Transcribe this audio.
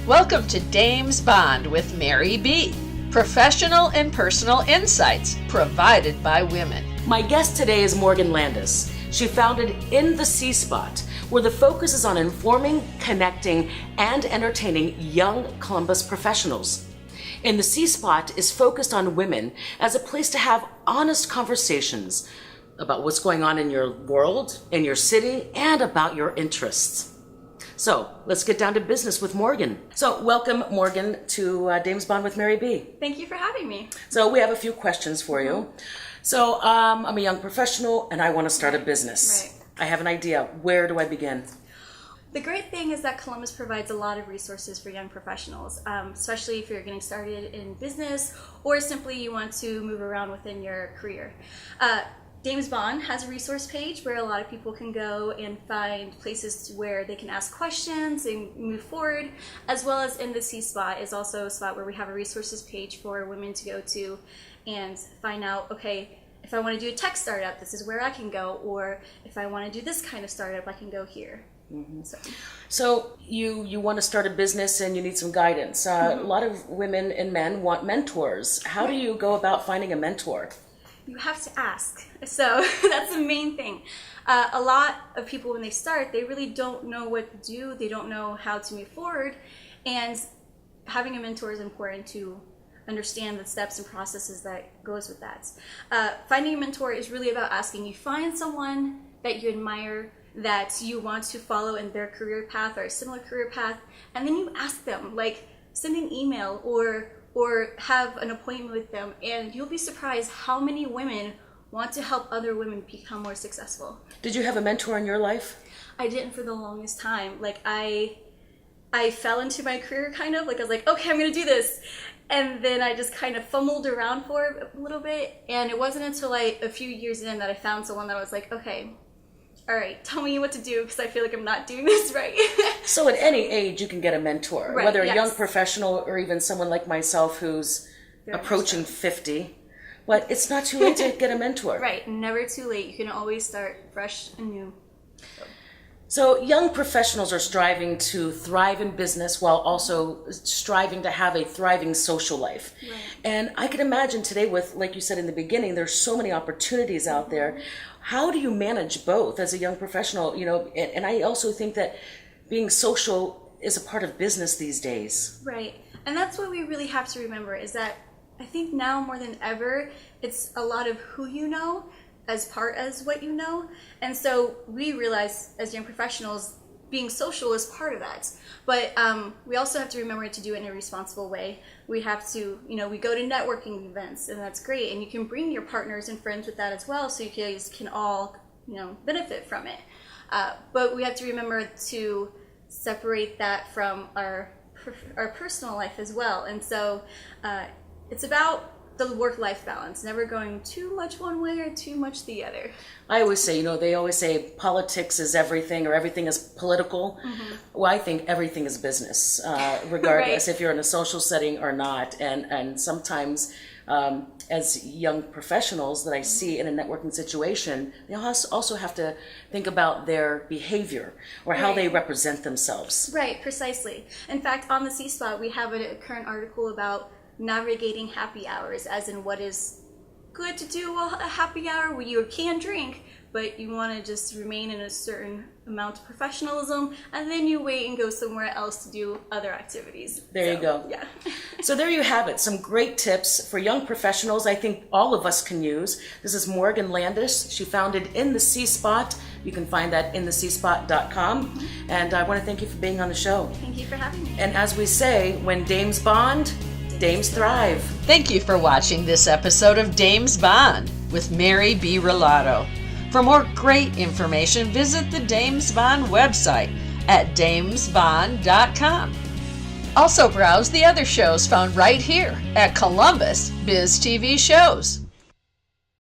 Welcome to Dames Bond with Mary B. Professional and personal insights provided by women. My guest today is Morgan Landis. She founded In the C Spot, where the focus is on informing, connecting, and entertaining young Columbus professionals. In the C Spot is focused on women as a place to have honest conversations about what's going on in your world, in your city, and about your interests. So let's get down to business with Morgan. So welcome, Morgan, to Dames Bond with Mary B. Thank you for having me. So we have a few questions for you. So I'm a young professional and I want to start a business. Right. I have an idea. Where do I begin? The great thing is that Columbus provides a lot of resources for young professionals, especially if you're getting started in business or simply you want to move around within your career. Dames Bond has a resource page where a lot of people can go and find places where they can ask questions and move forward, as well as In the C Spot is also a spot where we have a resources page for women to go to and find out, okay, if I want to do a tech startup, this is where I can go, or if I want to do this kind of startup, I can go here. Mm-hmm. So you want to start a business and you need some guidance. A lot of women and men want mentors. How do you go about finding a mentor? You have to ask. So that's the main thing. A lot of people, when they start, they really don't know what to do. They don't know how to move forward. And having a mentor is important to understand the steps and processes that goes with that. Finding a mentor is really about asking. You find someone that you admire, that you want to follow in their career path or a similar career path, and then you ask them, like send an email or have an appointment with them, and you'll be surprised how many women want to help other women become more successful. Did you have a mentor in your life? I didn't for the longest time. Like I fell into my career kind of, like I was like, okay, I'm gonna do this. And then I just kind of fumbled around for a little bit, and it wasn't until like a few years in that I found someone that was like, okay, all right, tell me what to do because I feel like I'm not doing this right. So at any age you can get a mentor, right, whether a yes. young professional or even someone like myself who's Very approaching so. 50. But it's not too late to get a mentor. Right, never too late. You can always start fresh and new. So young professionals are striving to thrive in business while also striving to have a thriving social life. Right. And I can imagine today with, like you said in the beginning, there's so many opportunities out there. How do you manage both as a young professional? You know, and I also think that being social is a part of business these days. Right. And that's what we really have to remember is that I think now more than ever, it's a lot of who you know as part as what you know. And so we realize as young professionals, being social is part of that. But we also have to remember to do it in a responsible way. We have to, we go to networking events, and that's great. And you can bring your partners and friends with that as well, so you guys can all, benefit from it. But we have to remember to separate that from our personal life as well. And so it's about the work-life balance, never going too much one way or too much the other. I always say, they always say politics is everything or everything is political. Mm-hmm. Well, I think everything is business, regardless Right. if you're in a social setting or not. And sometimes as young professionals that I see in a networking situation, they also have to think about their behavior or how Right. they represent themselves. Right, precisely. In fact, on the C Spot, we have a current article about navigating happy hours, as in what is good to do a happy hour where you can drink, but you want to just remain in a certain amount of professionalism, and then you wait and go somewhere else to do other activities. There you go. Yeah. So there you have it. Some great tips for young professionals I think all of us can use. This is Morgan Landis. She founded In the C Spot. You can find that inthecspot.com. And I want to thank you for being on the show. Thank you for having me. And as we say, when dames bond, dames thrive. Thank you for watching this episode of Dames Bond with Mary B. Relotto. For more great information, visit the Dames Bond website at damesbond.com. Also browse the other shows found right here at Columbus Biz TV Shows.